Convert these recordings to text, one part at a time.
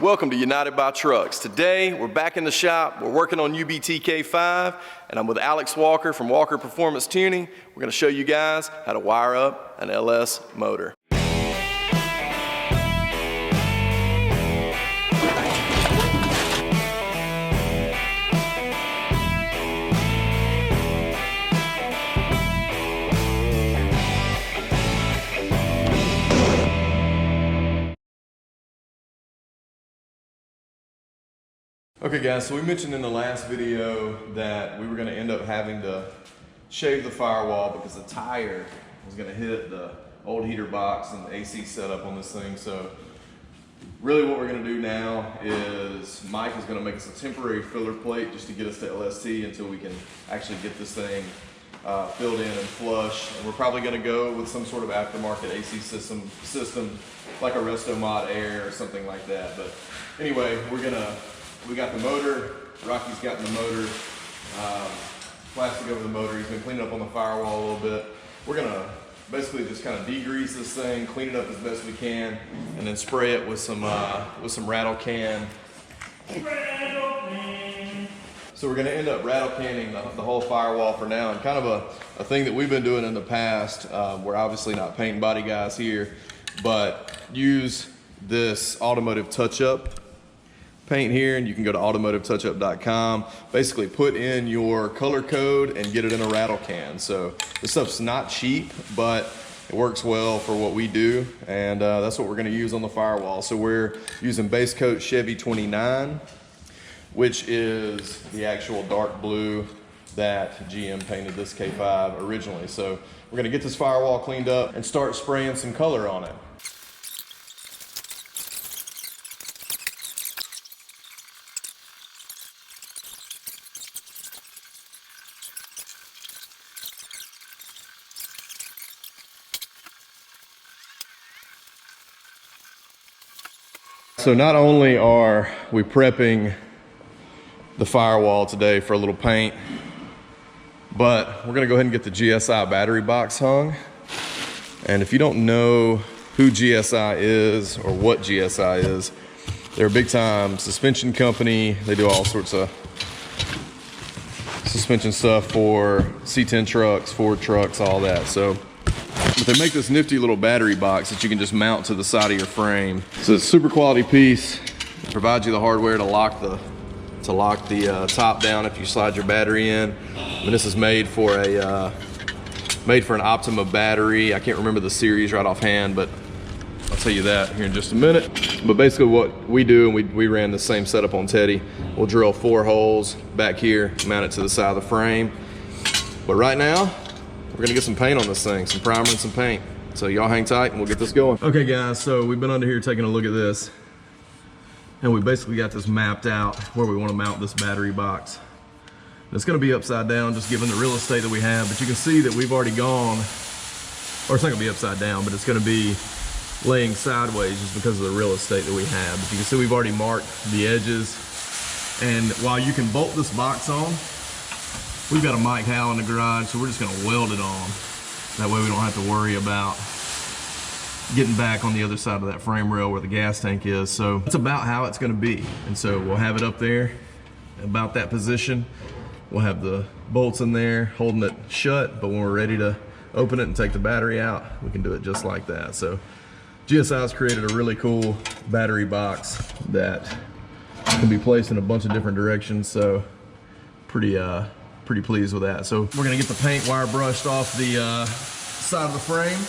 Welcome to United by Trucks. Today, we're back in the shop. We're working on UBTK5, and I'm with Alex Walker from Walker Performance Tuning. We're gonna show you guys how to wire up an LS motor. Okay guys, so we mentioned in the last video that we were going to end up having to shave the firewall because the tire was going to hit the old heater box and the AC setup on this thing. So really what we're going to do now is Mike is going to make us a temporary filler plate just to get us to LST until we can actually get this thing filled in and flush. And we're probably going to go with some sort of aftermarket AC system like a Resto Mod Air or something like that. But anyway, we got the motor, Rocky's gotten the motor, plastic over the motor. He's been cleaning up on the firewall a little bit. We're gonna basically just kind of degrease this thing, clean it up as best we can, and then spray it with some rattle can. So we're gonna end up rattle canning the whole firewall for now, and kind of a thing that we've been doing in the past. We're obviously not paint and body guys here, but use this automotive touch-up paint here, and you can go to automotivetouchup.com, basically put in your color code and get it in a rattle can. So this stuff's not cheap, but it works well for what we do, and that's what we're going to use on the firewall. So we're using base coat Chevy 29, which is the actual dark blue that GM painted this K5 originally. So we're going to get this firewall cleaned up and start spraying some color on it. So not only are we prepping the firewall today for a little paint, but we're gonna go ahead and get the GSI battery box hung. And if you don't know who GSI is or what GSI is, they're a big time suspension company. They do all sorts of suspension stuff for C10 trucks, Ford trucks, all that. But they make this nifty little battery box that you can just mount to the side of your frame. So it's a super quality piece. It provides you the hardware to lock the top down if you slide your battery in. And this is made for an Optima battery. I can't remember the series right offhand, but I'll tell you that here in just a minute. But basically what we do, and we ran the same setup on Teddy, we'll drill 4 holes back here, mount it to the side of the frame. But right now, we're gonna get some paint on this thing, some primer and some paint. So y'all hang tight and we'll get this going. Okay guys, so we've been under here taking a look at this, and we basically got this mapped out where we wanna mount this battery box. And it's gonna be upside down just given the real estate that we have, but you can see that we've already gone, or it's not gonna be upside down, but it's gonna be laying sideways just because of the real estate that we have. But you can see we've already marked the edges, and while you can bolt this box on, we've got a Mike Howe in the garage, so we're just gonna weld it on. That way we don't have to worry about getting back on the other side of that frame rail where the gas tank is. So that's about how it's gonna be. And so we'll have it up there, about that position. We'll have the bolts in there holding it shut, but when we're ready to open it and take the battery out, we can do it just like that. So GSI's created a really cool battery box that can be placed in a bunch of different directions. So pretty pleased with that. So we're gonna get the paint wire brushed off the side of the frame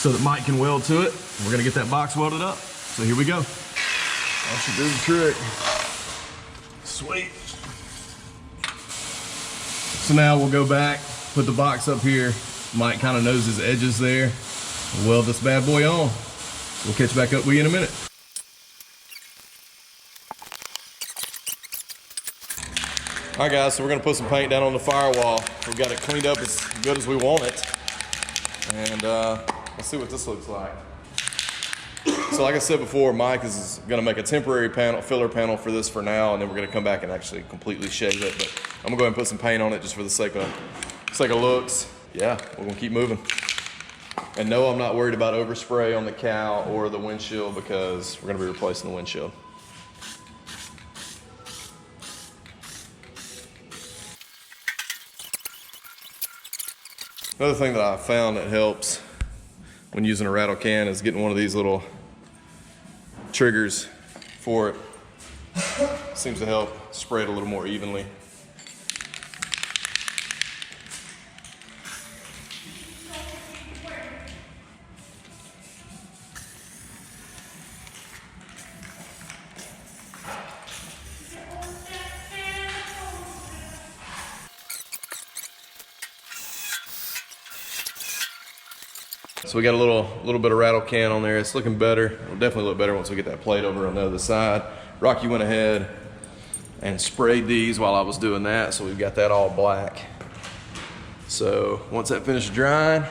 so that Mike can weld to it. We're gonna get that box welded up. So here we go. That should do the trick. Sweet. So now we'll go back, put the box up here. Mike kind of knows his edges there. We'll weld this bad boy on. We'll catch back up with you in a minute. All right guys, so we're gonna put some paint down on the firewall. We've got it cleaned up as good as we want it. And let's see what this looks like. So like I said before, Mike is gonna make a temporary filler panel for this for now, and then we're gonna come back and actually completely shave it. But I'm gonna go ahead and put some paint on it just for the sake of looks. Yeah, we're gonna keep moving. And no, I'm not worried about overspray on the cow or the windshield because we're gonna be replacing the windshield. Another thing that I found that helps when using a rattle can is getting one of these little triggers for it. Seems to help spray it a little more evenly. So we got a little bit of rattle can on there. It's looking better. It'll definitely look better once we get that plate over on the other side. Rocky went ahead and sprayed these while I was doing that, so we've got that all black. So once that finishes drying,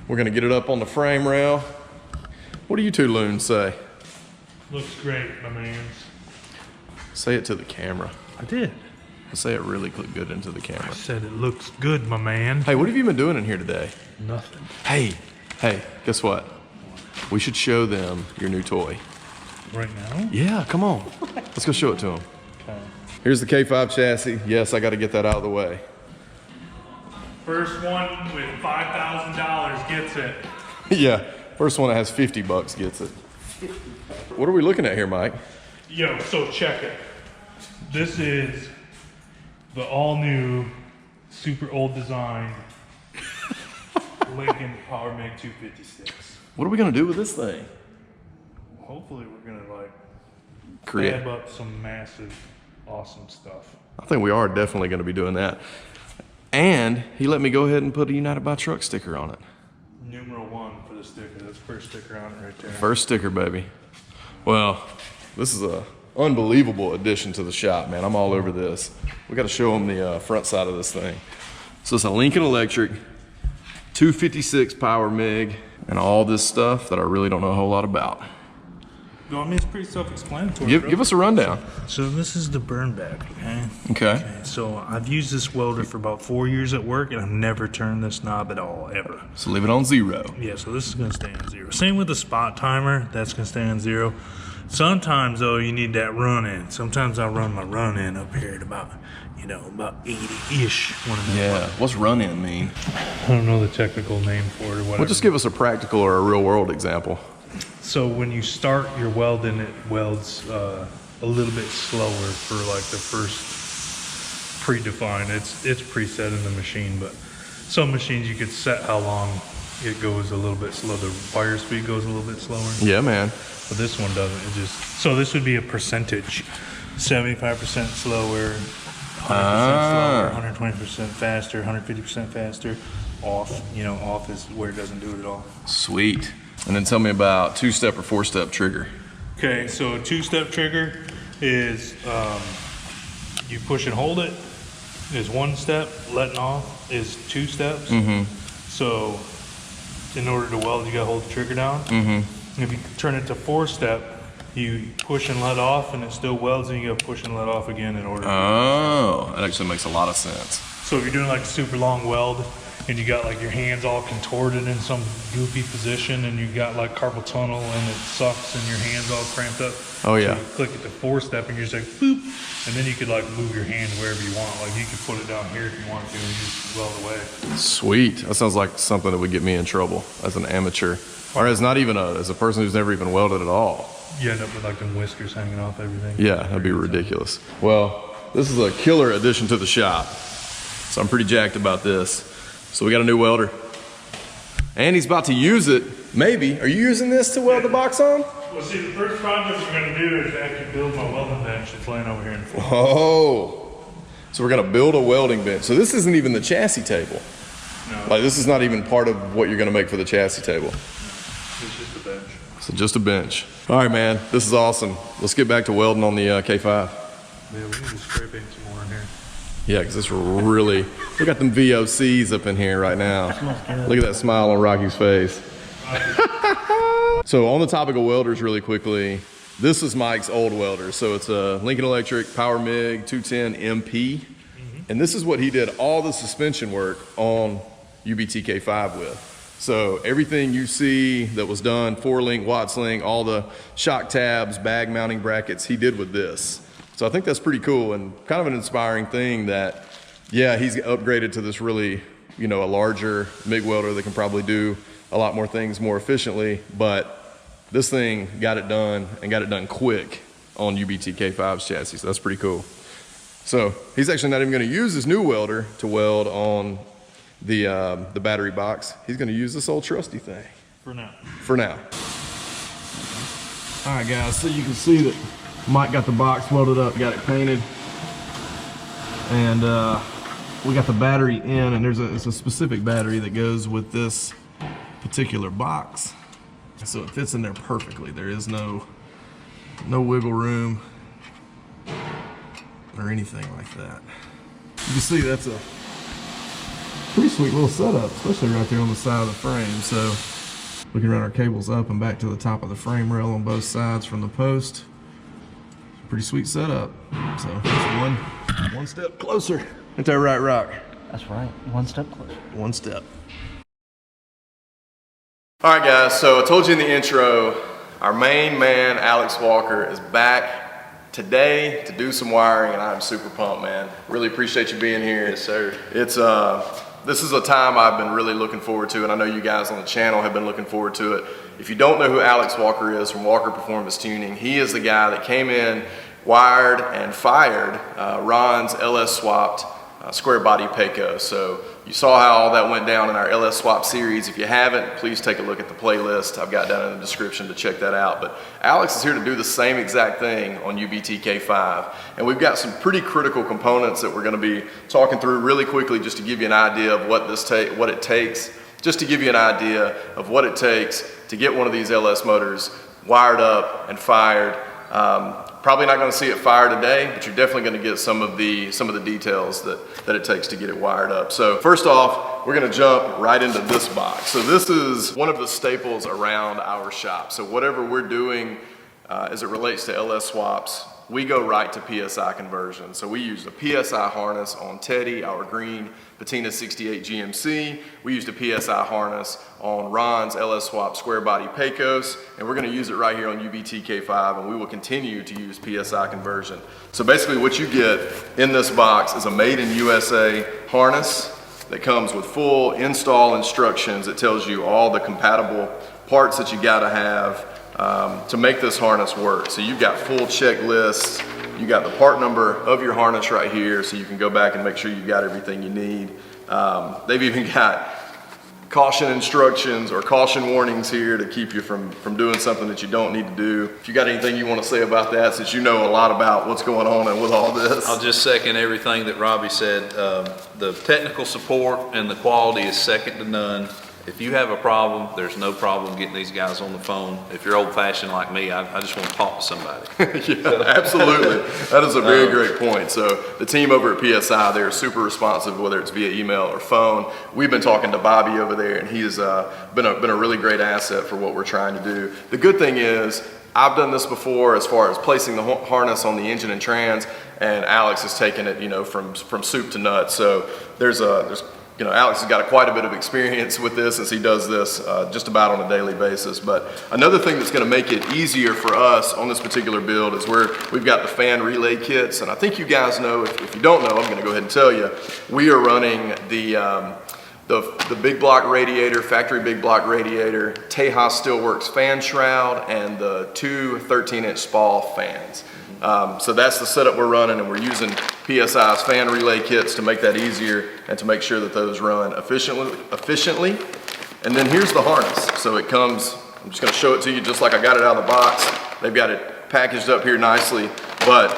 we're gonna get it up on the frame rail. What do you two loons say? Looks great, my man. Say it to the camera. I did. Say it really good into the camera. I said it looks good, my man. Hey, what have you been doing in here today? Nothing. Hey, guess what? We should show them your new toy. Right now? Yeah, come on. Let's go show it to them. Okay. Here's the K5 chassis. Yes, I got to get that out of the way. First one with $5,000 gets it. Yeah, first one that has 50 bucks gets it. What are we looking at here, Mike? Yo, so check it. This is the all-new, super old design Lincoln Power Meg 256. What are we gonna do with this thing? Hopefully we're gonna like Create. fab up some massive, awesome stuff. I think we are definitely gonna be doing that. And he let me go ahead and put a United by Truck sticker on it. Numeral 1 for the sticker. That's the first sticker on it right there. First sticker, baby. Well, this is a unbelievable addition to the shop, man. I'm all over this. We got to show them the front side of this thing. So it's a Lincoln Electric 256 Power MIG and all this stuff that I really don't know a whole lot about. No, I mean, it's pretty self-explanatory. Give us a rundown. So this is the burn back, Okay. So I've used this welder for about 4 years at work, and I've never turned this knob at all, ever. So leave it on 0. Yeah, so this is going to stay on 0. Same with the spot timer. That's going to stay on 0. Sometimes, though, you need that run-in. Sometimes I run my run-in up here at about, about 80-ish. Yeah, what's run-in mean? I don't know the technical name for it or whatever. Well, just give us a practical or a real-world example. So when you start your welding, it welds a little bit slower for like the first predefined. It's preset in the machine, but some machines you could set how long it goes a little bit slow. The fire speed goes a little bit slower. Yeah, man. But this one doesn't. It just so this would be a percentage: 75% slower, 100% slower, 120% faster, 150% faster. Off, off is where it doesn't do it at all. Sweet. And then tell me about 2-step or 4-step trigger. Okay, so a 2-step trigger is you push and hold it is 1 step, letting off is 2 steps. Mm-hmm. So in order to weld, you gotta hold the trigger down. Mm-hmm. If you turn it to 4-step, you push and let off and it still welds, and you gotta push and let off again in order. Oh, that actually makes a lot of sense. So if you're doing like a super long weld, and you got like your hands all contorted in some goofy position, and you got like carpal tunnel and it sucks and your hands all cramped up. Oh yeah. So you click it to 4-step and you're just like boop, and then you could like move your hand wherever you want. Like you could put it down here if you want to and just weld away. Sweet. That sounds like something that would get me in trouble as an amateur, or as not even as a person who's never even welded at all. You end up with like them whiskers hanging off everything. Yeah, that'd be ridiculous. Well, this is a killer addition to the shop, so I'm pretty jacked about this. So we got a new welder, and he's about to use it. Maybe. Are you using this to weld the box on? Well, see, the first project we're going to do is actually build my welding bench that's laying over here in the floor. Oh, so we're going to build a welding bench. So this isn't even the chassis table. No. Like this is not even part of what you're going to make for the chassis table. No, it's just a bench. So just a bench. All right, man. This is awesome. Let's get back to welding on the K5. Yeah, we need to spray paint some more in here. Yeah, because this really, we got them VOCs up in here right now. Look at that smile on Rocky's face. So on the topic of welders really quickly, this is Mike's old welder. So it's a Lincoln Electric Power MIG 210 MP. And this is what he did all the suspension work on UBTK5 with. So everything you see that was done, 4-link, Watt-link, all the shock tabs, bag mounting brackets, he did with this. So I think that's pretty cool and kind of an inspiring thing that, yeah, he's upgraded to this really, you know, a larger MIG welder that can probably do a lot more things more efficiently, but this thing got it done and got it done quick on UBTK5's chassis. So that's pretty cool. So he's actually not even going to use his new welder to weld on the battery box. He's going to use this old trusty thing. For now. For now. All right, guys, so you can see that Mike got the box welded up, got it painted, and we got the battery in, and it's a specific battery that goes with this particular box. So it fits in there perfectly. There is no wiggle room or anything like that. You can see that's a pretty sweet little setup, especially right there on the side of the frame. So we can run our cables up and back to the top of the frame rail on both sides from the post. Pretty sweet setup. So that's one step closer. Ain't that right, Rock? That's right, one step closer. One step. All right, guys, so I told you in the intro, our main man, Alex Walker, is back today to do some wiring, and I'm super pumped, man. Really appreciate you being here. Yes, sir. It's this is a time I've been really looking forward to, and I know you guys on the channel have been looking forward to it. If you don't know who Alex Walker is from Walker Performance Tuning, he is the guy that came in, wired and fired Ron's LS swapped square body Payco. So you saw how all that went down in our LS swap series. If you haven't, please take a look at the playlist I've got down in the description to check that out. But Alex is here to do the same exact thing on UBTK5. And we've got some pretty critical components that we're gonna be talking through really quickly, just to give you an idea of what it takes, just to give you an idea of what it takes to get one of these LS motors wired up and fired. Probably not going to see it fire today, but you're definitely going to get some of the details that it takes to get it wired up. So first off, we're going to jump right into this box. So this is one of the staples around our shop. So whatever we're doing as it relates to LS swaps, we go right to PSI conversion. So we use a PSI harness on Teddy, our green Patina 68 GMC. We used a PSI harness on Ron's LS Swap square body Paycos, and we're gonna use it right here on UBTK5, and we will continue to use PSI conversion. So basically what you get in this box is a made in USA harness that comes with full install instructions. It tells you all the compatible parts that you gotta have to make this harness work. So you've got full checklists. You got the part number of your harness right here, so you can go back and make sure you've got everything you need. They've even got caution instructions or caution warnings here to keep you from doing something that you don't need to do. If you got anything you want to say about that, since you know a lot about what's going on and with all this. I'll just second everything that Robbie said. The technical support and the quality is second to none. If you have a problem, there's no problem getting these guys on the phone. If you're old-fashioned like me, I just want to talk to somebody. Yeah, absolutely. That is a very great point. So the team over at PSI, they're super responsive, whether it's via email or phone. We've been talking to Bobby over there, and he's been a really great asset for what we're trying to do. The good thing is, I've done this before as far as placing the harness on the engine and trans, and Alex has taken it, you know, from soup to nuts. So you know, Alex has got quite a bit of experience with this, as he does this just about on a daily basis. But another thing that's going to make it easier for us on this particular build is we've got the fan relay kits. And I think you guys know, if you don't know, I'm going to go ahead and tell you, we are running the big block radiator, factory big block radiator, Tejas Steelworks fan shroud, and the two 13-inch SPAL fans. So that's the setup we're running, and we're using PSI's fan relay kits to make that easier and to make sure that those run efficiently. And then here's the harness. So it comes, I'm just gonna show it to you just like I got it out of the box. They've got it packaged up here nicely, but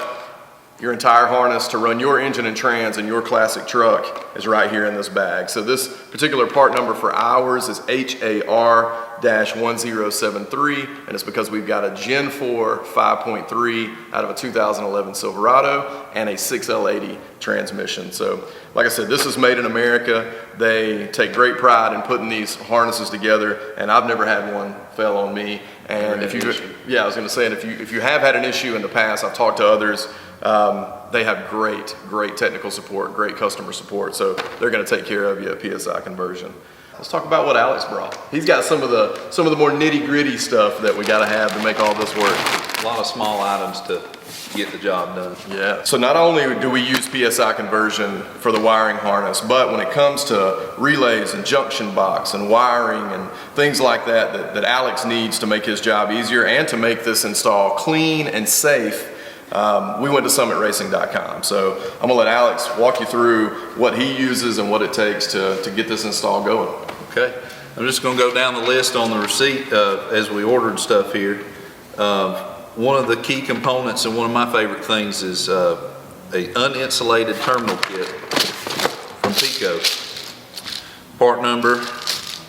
your entire harness to run your engine and trans in your classic truck is right here in this bag. So this particular part number for ours is HAR-1073, and it's because we've got a Gen 4 5.3 out of a 2011 Silverado and a 6L80 transmission. So like I said, this is made in America. They take great pride in putting these harnesses together, and I've never had one fail on me. And if you, yeah, I was gonna say, and if you have had an issue in the past, I've talked to others, they have great technical support, great customer support, so they're going to take care of you at PSI conversion. let's talk about what Alex brought. He's got some of the more nitty gritty stuff that we got to have to make all this work. A lot of small items to get the job done. Yeah, so not only do we use PSI conversion for the wiring harness, but when it comes to relays and junction box and wiring and things like that, that Alex needs to make his job easier and to make this install clean and safe, we went to summitracing.com. So I'm gonna let Alex walk you through what he uses and what it takes to get this install going. Okay, I'm just gonna go down the list on the receipt as we ordered stuff here. One of the key components and one of my favorite things is a uninsulated terminal kit from Pico. Part number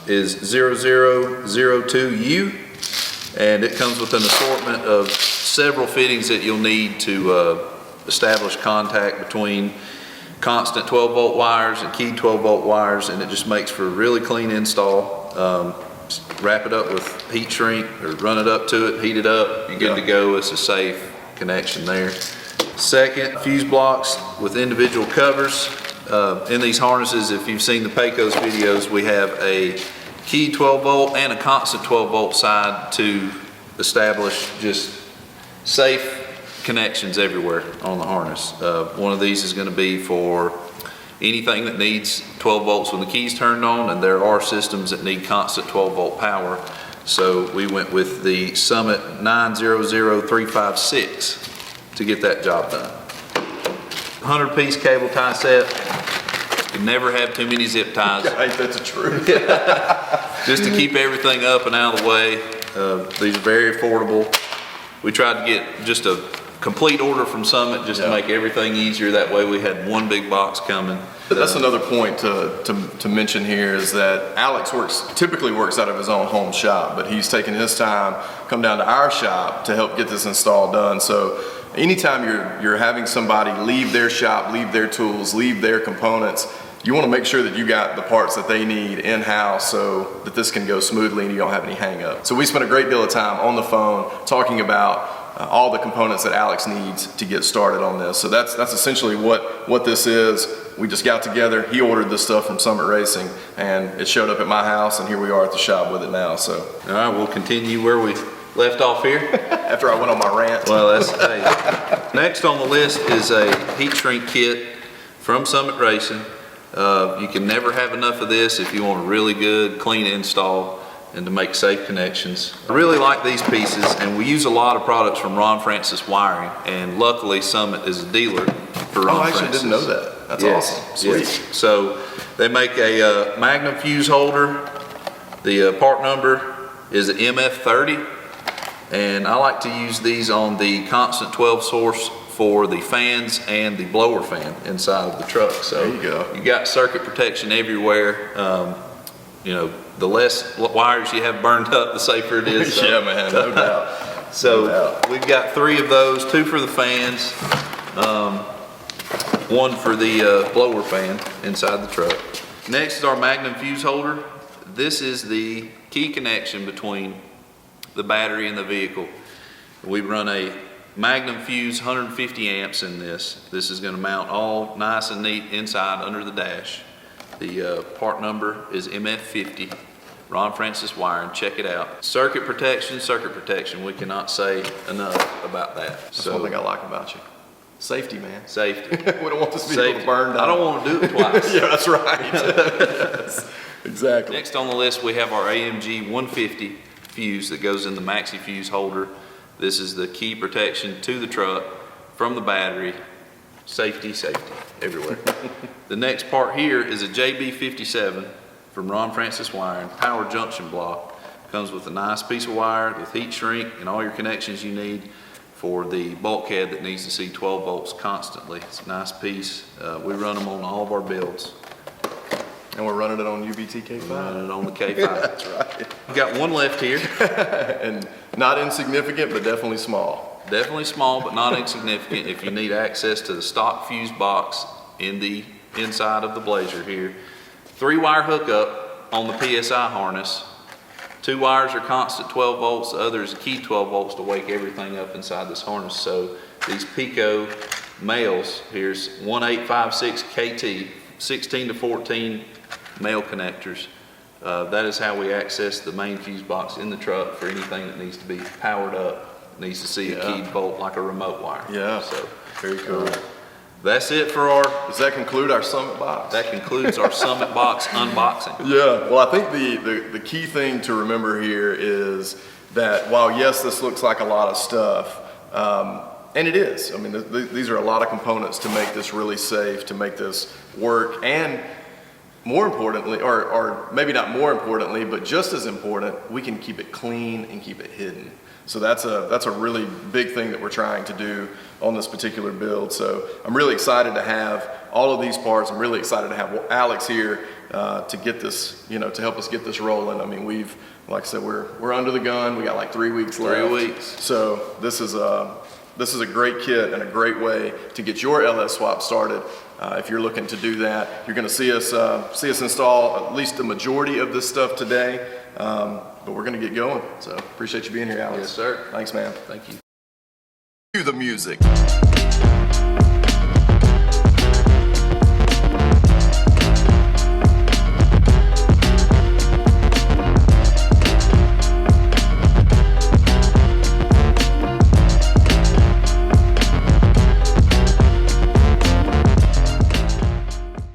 is 0002U, and it comes with an assortment of several fittings that you'll need to establish contact between constant 12-volt wires and keyed 12-volt wires, and it just makes for a really clean install. Wrap it up with heat shrink or run it up to it, heat it up, you're good to go. It's a safe connection there. Second, fuse blocks with individual covers. In these harnesses, if you've seen the Pecos videos, we have a key 12-volt and a constant 12-volt side to establish just safe connections everywhere on the harness. One of these is going to be for anything that needs 12 volts when the key's turned on, and there are systems that need constant 12-volt power. So we went with the Summit 900356 to get that job done. 100-piece cable tie set. You never have too many zip ties. I think that's the truth. Just to keep everything up and out of the way. These are very affordable. We tried to get just a complete order from Summit just to make everything easier. That way we had one big box coming. That's another point to mention here is that Alex typically works out of his own home shop, but he's taken his time, come down to our shop to help get this install done. So anytime you're having somebody leave their shop, leave their tools, leave their components, you want to make sure that you got the parts that they need in-house so that this can go smoothly and you don't have any hang-up. So we spent a great deal of time on the phone talking about all the components that Alex needs to get started on this. So that's essentially what this is. We just got together, he ordered this stuff from Summit Racing, and it showed up at my house, and here we are at the shop with it now. So all right, we'll continue where we left off here. After I went on my rant. Well, that's hey. Next on the list is a heat shrink kit from Summit Racing. You can never have enough of this if you want a really good, clean install and to make safe connections. I really like these pieces, and we use a lot of products from Ron Francis Wiring, and luckily Summit is a dealer for Ron Francis. I actually didn't know that. That's awesome. Sweet. Yes. So they make a Magnum fuse holder. The part number is an MF30, and I like to use these on the constant 12 source for the fans and the blower fan inside of the truck. So there you go. You got circuit protection everywhere. You know, the less wires you have burned up, the safer it is. So, yeah, man, no doubt. So we've got 3 of those, 2 for the fans, 1 for the blower fan inside the truck. Next is our Magnum fuse holder. This is the key connection between the battery and the vehicle. We run a Magnum fuse 150 amps in this. This is going to mount all nice and neat inside under the dash. The part number is MF50. Ron Francis Wiring, check it out. Circuit protection. We cannot say enough about that. That's one thing I like about you. Safety, man. Safety. We don't want this vehicle burned down. I don't want to do it twice. Yeah, that's right. Yes, exactly. Next on the list, we have our AMG 150 fuse that goes in the maxi fuse holder. This is the key protection to the truck from the battery. Safety everywhere. The next part here is a JB57 from Ron Francis Wiring, power junction block. Comes with a nice piece of wire with heat shrink and all your connections you need for the bulkhead that needs to see 12 volts constantly. It's a nice piece. We run them on all of our builds. And we're running it on UBTK5. Running it on the K5. That's right. We've got one left here. And not insignificant, but definitely small. Definitely small, but not insignificant if you need access to the stock fuse box in the inside of the Blazer here. 3-wire hookup on the PSI harness. 2 wires are constant 12 volts, the other is key 12 volts to wake everything up inside this harness. So these Pico males, here's 1856 KT, 16 to 14 male connectors. That is how we access the main fuse box in the truck for anything that needs to be powered up, needs to see a keyed bolt like a remote wire. Yeah, So very cool. That's it for our, Does that conclude our Summit box? that concludes our Summit box unboxing. Yeah, well, I think the key thing to remember here is that while yes, this looks like a lot of stuff, and it is. I mean, these are a lot of components to make this really safe, to make this work, and more importantly, or maybe not more importantly, but just as important, we can keep it clean and keep it hidden. So that's a really big thing that we're trying to do on this particular build. So I'm really excited to have all of these parts. I'm really excited to have Alex here to get this, to help us get this rolling. I mean, like I said, we're under the gun. We got like 3 weeks left. 3 weeks. So this is a great kit and a great way to get your LS swap started. If you're looking to do that, you're going to see us install at least the majority of this stuff today. But we're going to get going. So appreciate you being here, Alex. Yes, sir. Thanks, man. Thank you. Cue the music.